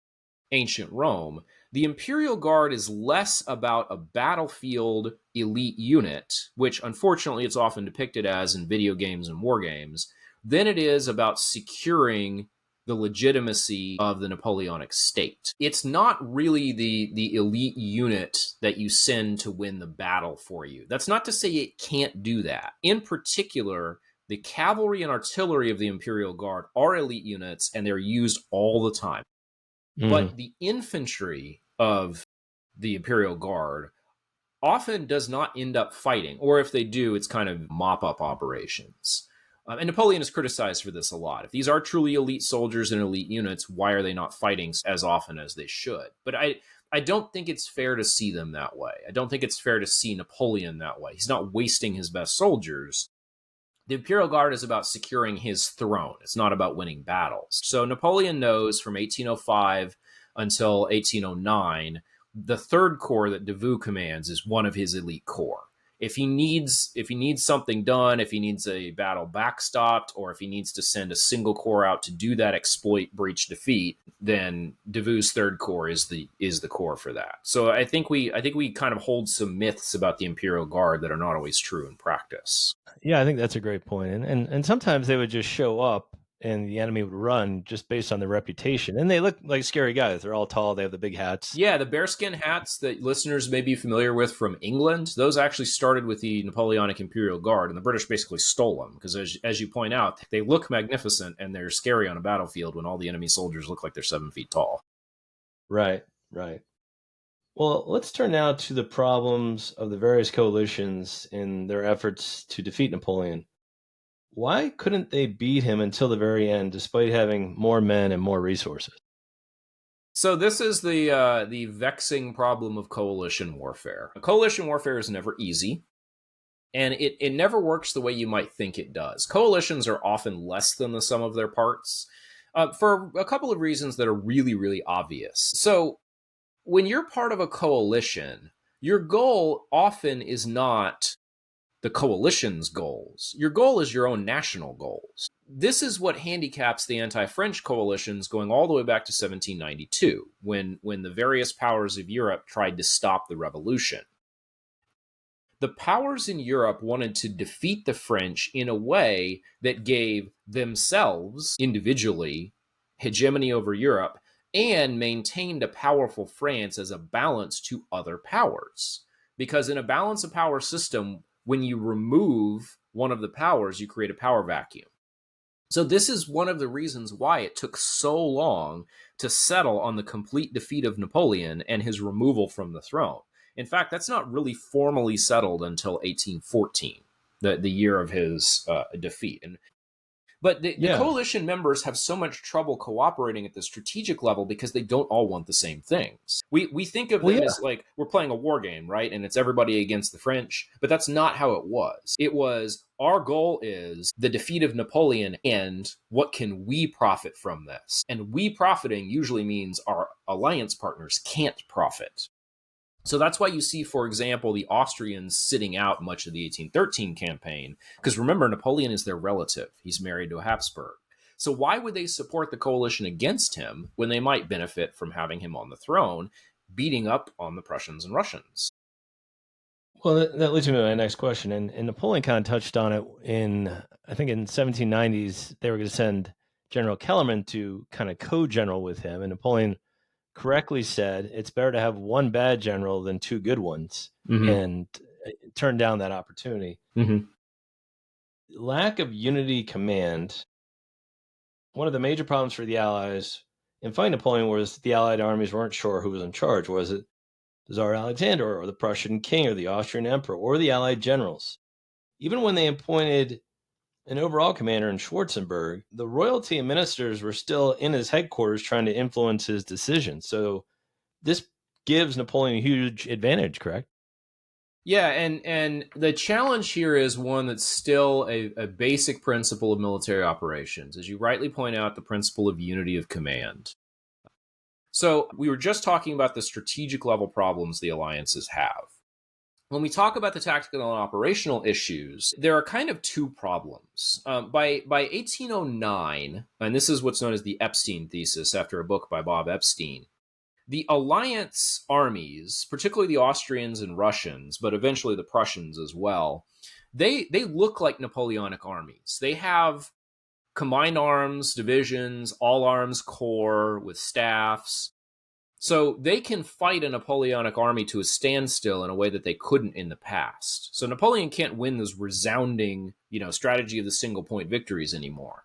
ancient Rome, The Imperial Guard is less about a battlefield elite unit, which unfortunately it's often depicted as in video games and war games, than it is about securing the legitimacy of the Napoleonic state. It's not really the elite unit that you send to win the battle for you. That's not to say it can't do that. In particular, the cavalry and artillery of the Imperial Guard are elite units, and they're used all the time. But the infantry of the Imperial Guard often does not end up fighting, or if they do, it's kind of mop-up operations. And Napoleon is criticized for this a lot. If these are truly elite soldiers and elite units, why are they not fighting as often as they should? But I don't think it's fair to see them that way. I don't think it's fair to see Napoleon that way. He's not wasting his best soldiers. The Imperial Guard is about securing his throne. It's not about winning battles. So Napoleon knows from 1805 until 1809, the third corps that Davout commands is one of his elite corps. If he needs something done, if he needs a battle backstopped, or if he needs to send a single corps out to do that exploit, breach, defeat, then Davout's third corps is the corps for that. So I think we kind of hold some myths about the Imperial Guard that are not always true in practice. Yeah, I think that's a great point. And sometimes they would just show up and the enemy would run just based on their reputation. And they look like scary guys. They're all tall. They have the big hats. Yeah, the bearskin hats that listeners may be familiar with from England, those actually started with the Napoleonic Imperial Guard, and the British basically stole them because, as you point out, they look magnificent and they're scary on a battlefield when all the enemy soldiers look like they're 7 feet tall. Right, right. Well, let's turn now to the problems of the various coalitions in their efforts to defeat Napoleon. Why couldn't they beat him until the very end, despite having more men and more resources? So this is the vexing problem of coalition warfare. Coalition warfare is never easy, and it never works the way you might think it does. Coalitions are often less than the sum of their parts for a couple of reasons that are really, really obvious. So when you're part of a coalition, your goal often is not the coalition's goals. Your goal is your own national goals. This is what handicaps the anti-French coalitions going all the way back to 1792, when the various powers of Europe tried to stop the revolution. The powers in Europe wanted to defeat the French in a way that gave themselves, individually, hegemony over Europe, and maintained a powerful France as a balance to other powers. Because in a balance of power system, when you remove one of the powers, you create a power vacuum. So this is one of the reasons why it took so long to settle on the complete defeat of Napoleon and his removal from the throne. In fact, that's not really formally settled until 1814, the year of his defeat. But the coalition members have so much trouble cooperating at the strategic level because they don't all want the same things. We think of them as like we're playing a war game, right? And it's everybody against the French. But that's not how it was. It was our goal is the defeat of Napoleon and what can we profit from this? And we profiting usually means our alliance partners can't profit. So that's why you see, for example, the Austrians sitting out much of the 1813 campaign, because remember, Napoleon is their relative. He's married to a Habsburg. So why would they support the coalition against him when they might benefit from having him on the throne, beating up on the Prussians and Russians? Well, that leads me to my next question. And Napoleon kind of touched on it I think in 1790s, they were going to send General Kellerman to kind of co-general with him. And Napoleon correctly said it's better to have one bad general than two good ones, and turned down that opportunity. Lack of unity command. One of the major problems for the Allies in fighting Napoleon was the Allied armies weren't sure who was in charge. Was it Tsar Alexander or the Prussian king or the Austrian emperor or the Allied generals? Even when they appointed an overall commander in Schwarzenberg, the royalty and ministers were still in his headquarters trying to influence his decisions. So this gives Napoleon a huge advantage, correct? Yeah, and the challenge here is one that's still a basic principle of military operations. As you rightly point out, the principle of unity of command. So we were just talking about the strategic level problems the alliances have. When we talk about the tactical and operational issues, there are kind of two problems. By 1809, and this is what's known as the Epstein thesis after a book by Bob Epstein, The alliance armies, particularly the Austrians and Russians, but eventually the Prussians as well, they look like Napoleonic armies. They have combined arms divisions, all arms corps with staffs. So they can fight a Napoleonic army to a standstill in a way that they couldn't in the past. So Napoleon can't win those resounding, strategy of the single point victories anymore.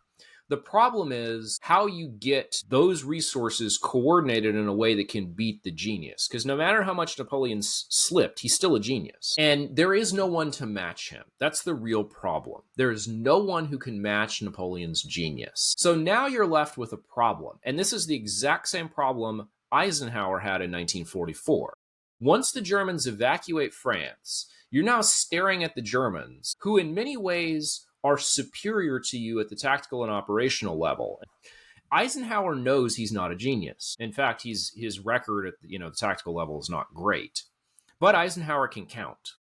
The problem is how you get those resources coordinated in a way that can beat the genius. Because no matter how much Napoleon slipped, he's still a genius. And there is no one to match him. That's the real problem. There is no one who can match Napoleon's genius. So now you're left with a problem. And this is the exact same problem Eisenhower had in 1944. Once the Germans evacuate France, you're now staring at the Germans, who in many ways are superior to you at the tactical and operational level. Eisenhower knows he's not a genius. In fact, his record at the tactical level is not great. But Eisenhower can count.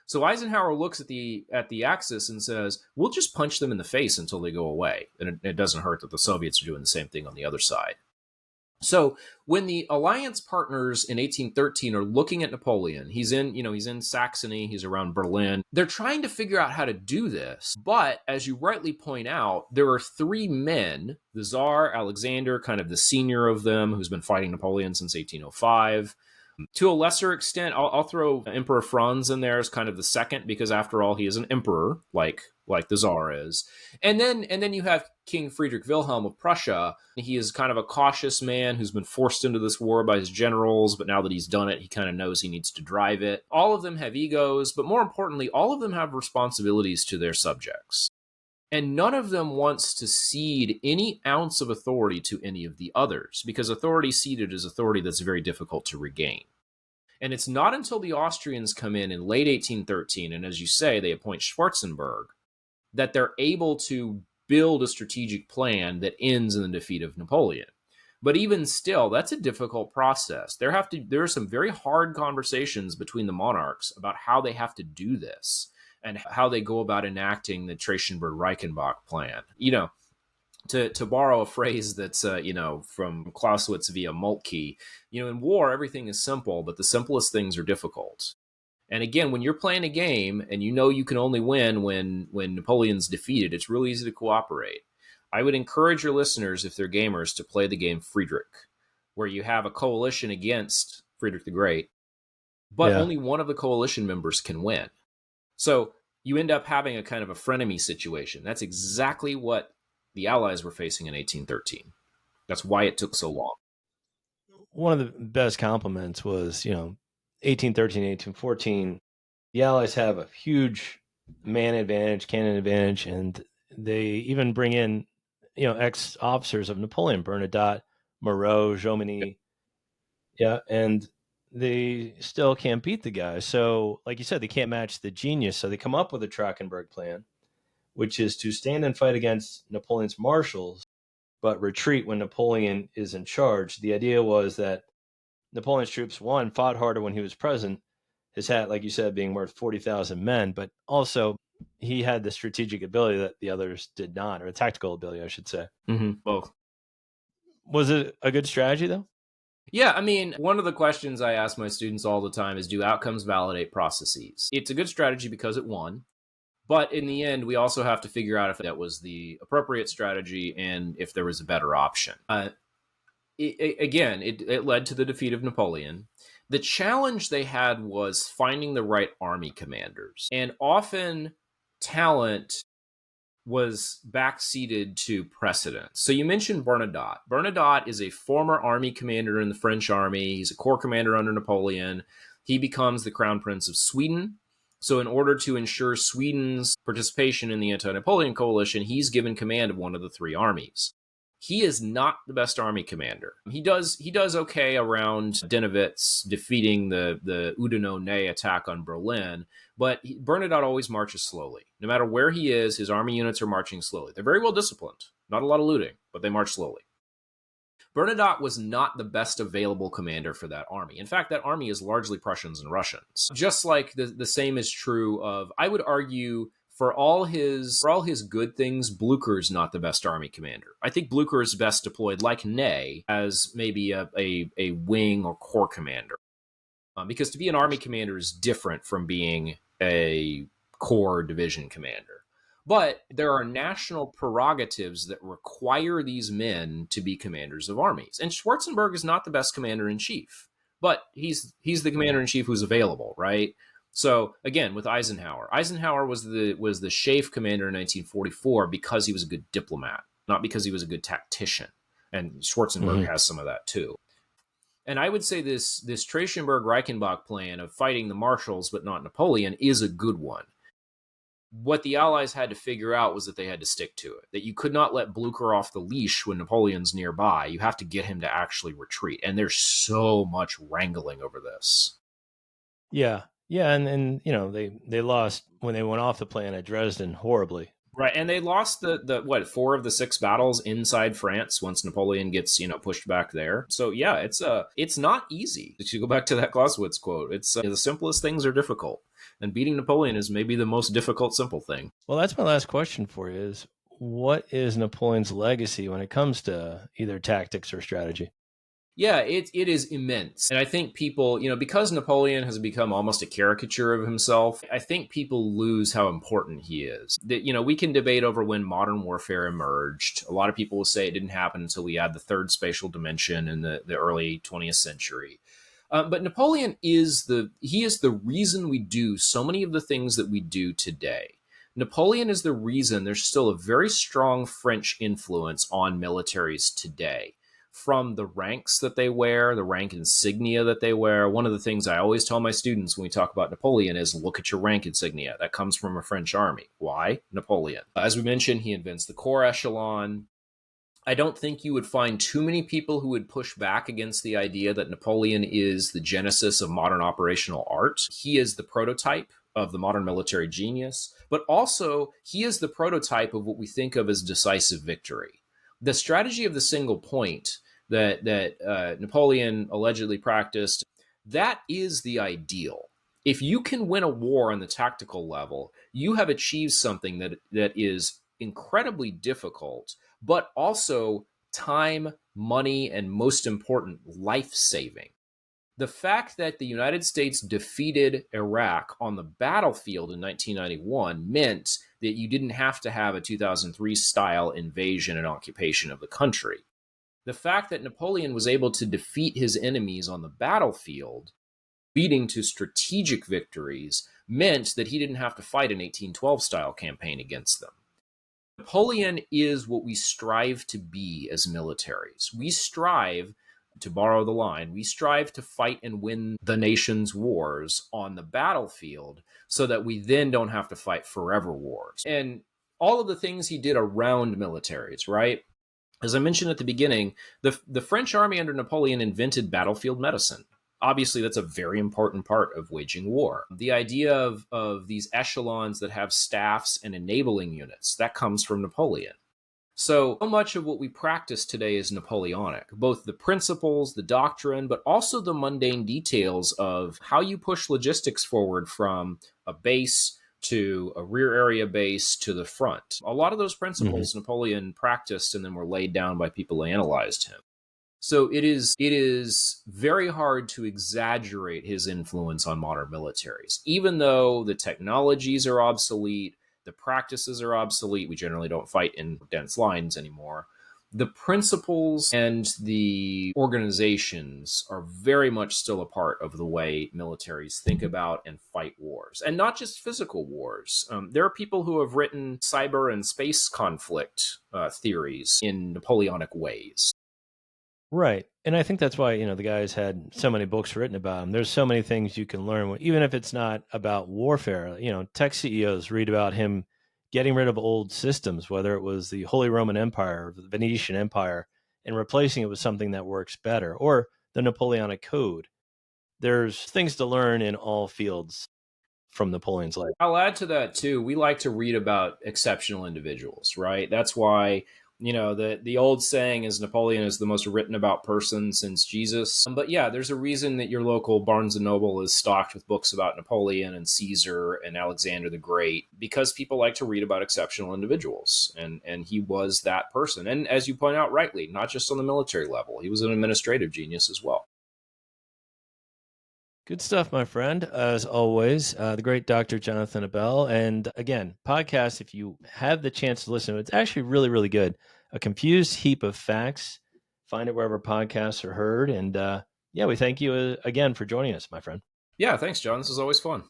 So Eisenhower looks at the Axis and says, we'll just punch them in the face until they go away. And it doesn't hurt that the Soviets are doing the same thing on the other side. So when the alliance partners in 1813 are looking at Napoleon, he's in Saxony, he's around Berlin. They're trying to figure out how to do this. But as you rightly point out, there are three men, the Tsar, Alexander, kind of the senior of them, who's been fighting Napoleon since 1805. To a lesser extent, I'll throw Emperor Franz in there as kind of the second, because after all, he is an emperor, like the Tsar is. And then you have King Friedrich Wilhelm of Prussia. He is kind of a cautious man who's been forced into this war by his generals, but now that he's done it, he kind of knows he needs to drive it. All of them have egos, but more importantly, all of them have responsibilities to their subjects. And none of them wants to cede any ounce of authority to any of the others, because authority ceded is authority that's very difficult to regain. And it's not until the Austrians come in late 1813, and as you say, they appoint Schwarzenberg, that they're able to build a strategic plan that ends in the defeat of Napoleon. But even still, that's a difficult process. There are some very hard conversations between the monarchs about how they have to do this and how they go about enacting the Trachenberg-Reichenbach plan. To borrow a phrase that's, from Clausewitz via Moltke, in war, everything is simple, but the simplest things are difficult. And again, when you're playing a game and you can only win when Napoleon's defeated, it's really easy to cooperate. I would encourage your listeners, if they're gamers, to play the game Friedrich, where you have a coalition against Friedrich the Great, but only one of the coalition members can win. So you end up having a kind of a frenemy situation. That's exactly what the Allies were facing in 1813. That's why it took so long. One of the best compliments was, 1813, 1814, the Allies have a huge man advantage, cannon advantage, and they even bring in, ex-officers of Napoleon, Bernadotte, Moreau, Jomini. Yeah, and they still can't beat the guy. So, like you said, they can't match the genius. So they come up with a Trachenberg plan, which is to stand and fight against Napoleon's marshals, but retreat when Napoleon is in charge. The idea was that Napoleon's troops, one, fought harder when he was present, his hat, like you said, being worth 40,000 men, but also he had the strategic ability that the others did not, or the tactical ability, I should say. Mm-hmm. Both. Was it a good strategy, though? Yeah, one of the questions I ask my students all the time is, do outcomes validate processes? It's a good strategy because it won. But in the end, we also have to figure out if that was the appropriate strategy and if there was a better option. It led to the defeat of Napoleon. The challenge they had was finding the right army commanders. And often talent was backseated to precedence. So you mentioned Bernadotte. Bernadotte is a former army commander in the French army. He's a corps commander under Napoleon. He becomes the Crown Prince of Sweden. So in order to ensure Sweden's participation in the anti-Napoleon coalition, he's given command of one of the three armies. He is not the best army commander. He does okay around Dennewitz, defeating the Oudinot-Ney attack on Berlin, but Bernadotte always marches slowly. No matter where he is, his army units are marching slowly. They're very well disciplined. Not a lot of looting, but they march slowly. Bernadotte was not the best available commander for that army. In fact, that army is largely Prussians and Russians. Just like the same is true of, I would argue, For all his good things, Blucher's not the best army commander. I think Blucher is best deployed like Ney as maybe a wing or corps commander. Because to be an army commander is different from being a corps division commander. But there are national prerogatives that require these men to be commanders of armies. And Schwarzenberg is not the best commander in chief, but he's the commander in chief who's available, right? So again, with Eisenhower was the SHAEF commander in 1944 because he was a good diplomat, not because he was a good tactician. And Schwarzenberg has some of that too. And I would say this Trachtenberg-Reichenbach plan of fighting the marshals but not Napoleon is a good one. What the Allies had to figure out was that they had to stick to it, that you could not let Blucher off the leash when Napoleon's nearby. You have to get him to actually retreat. And there's so much wrangling over this. Yeah. Yeah. And you know, they lost when they went off the plan at Dresden horribly. Right, and they lost the 4 of the 6 battles inside France once Napoleon gets pushed back there. So yeah, it's not easy. If you go back to that Clausewitz quote, it's the simplest things are difficult, and beating Napoleon is maybe the most difficult simple thing. Well, that's my last question for you: is what is Napoleon's legacy when it comes to either tactics or strategy? Yeah, it is immense. And I think people, because Napoleon has become almost a caricature of himself, I think people lose how important he is. That, we can debate over when modern warfare emerged. A lot of people will say it didn't happen until we had the third spatial dimension in the early 20th century. But Napoleon is the reason we do so many of the things that we do today. Napoleon is the reason there's still a very strong French influence on militaries today. From the ranks that they wear, the rank insignia that they wear. One of the things I always tell my students when we talk about Napoleon is look at your rank insignia. That comes from a French army. Why? Napoleon. As we mentioned, he invents the corps echelon. I don't think you would find too many people who would push back against the idea that Napoleon is the genesis of modern operational art. He is the prototype of the modern military genius, but also he is the prototype of what we think of as decisive victory. The strategy of the single point that Napoleon allegedly practiced, that is the ideal. If you can win a war on the tactical level, you have achieved something that is incredibly difficult, but also time, money, and most important, life-saving. The fact that the United States defeated Iraq on the battlefield in 1991 meant that you didn't have to have a 2003 style invasion and occupation of the country. The fact that Napoleon was able to defeat his enemies on the battlefield, leading to strategic victories, meant that he didn't have to fight an 1812 style campaign against them. Napoleon is what we strive to be as militaries. We strive, to borrow the line, we strive to fight and win the nation's wars on the battlefield so that we then don't have to fight forever wars. And all of the things he did around militaries, right? As I mentioned at the beginning, the French army under Napoleon invented battlefield medicine. Obviously, that's a very important part of waging war. The idea of these echelons that have staffs and enabling units, that comes from Napoleon. So much of what we practice today is Napoleonic, both the principles, the doctrine, but also the mundane details of how you push logistics forward from a base to a rear area base to the front. A lot of those principles Napoleon practiced and then were laid down by people who analyzed him. So it is very hard to exaggerate his influence on modern militaries. Even though the technologies are obsolete, the practices are obsolete, we generally don't fight in dense lines anymore, the principles and the organizations are very much still a part of the way militaries think about and fight wars. And not just physical wars. There are people who have written cyber and space conflict theories in Napoleonic ways. Right. And I think that's why, the guy's had so many books written about him. There's so many things you can learn, even if it's not about warfare. Tech CEOs read about him getting rid of old systems, whether it was the Holy Roman Empire or the Venetian Empire, and replacing it with something that works better, or the Napoleonic Code. There's things to learn in all fields from Napoleon's life. I'll add to that, too. We like to read about exceptional individuals, right? That's why the old saying is Napoleon is the most written about person since Jesus. But yeah, there's a reason that your local Barnes and Noble is stocked with books about Napoleon and Caesar and Alexander the Great, because people like to read about exceptional individuals, and he was that person. And as you point out rightly, not just on the military level, he was an administrative genius as well. Good stuff, my friend. As always, the great Dr. Jonathan Abel. And again, podcast, if you have the chance to listen to it, it's actually really, really good. A confused heap of facts. Find it wherever podcasts are heard. And yeah, we thank you again for joining us, my friend. Yeah, thanks, John. This is always fun.